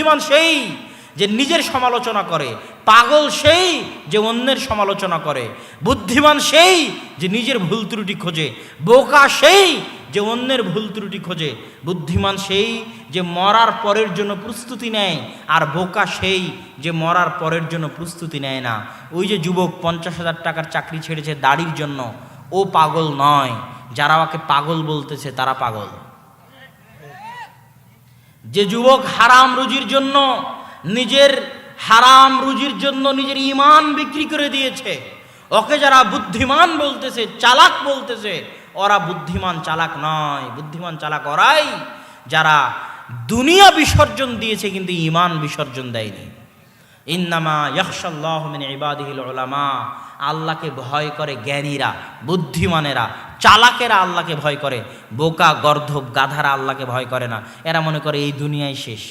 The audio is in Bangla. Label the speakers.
Speaker 1: বুদ্ধিমান সেই যে নিজের সমালোচনা করে, পাগল সেই যে অন্যের সমালোচনা করে, বুদ্ধিমান সেই যে নিজের ভুল ত্রুটি খোঁজে, বোকা সেই যে অন্যের ভুল ত্রুটি খোঁজে, বুদ্ধিমান সেই যে মরার পরের জন্য প্রস্তুতি নেয়, আর বোকা সেই যে মরার পরের জন্য প্রস্তুতি নেয় না। ওই যে যুবক 50,000 টাকার চাকরি ছেড়েছে দাড়ির জন্য, ও পাগল নয়, যারা ওকে পাগল বলতেছে তারা পাগল। যে যুবক হারাম রুজির জন্য, নিজের হারাম রুজির জন্য নিজের ঈমান বিক্রি করে দিয়েছে, ওকে যারা বুদ্ধিমান বলতেছে, চালাক বলতেছে, ওরা বুদ্ধিমান চালাক নয়। বুদ্ধিমান চালাক ওরাই যারা দুনিয়া বিসর্জন দিয়েছে কিন্তু ঈমান বিসর্জন দেয়নি। ইন্নামা ইয়াখশাল্লাহু মিন ইবাদিহিল উলামা, আল্লাহকে ভয় করে জ্ঞানীরা, বুদ্ধিমানেরা, চালাকেরা আল্লাহকে ভয় করে। বোকা, গর্দভ, গাধারা আল্লাহকে ভয় করে না। এরা মনে করে এই দুনিয়ায় শেষ।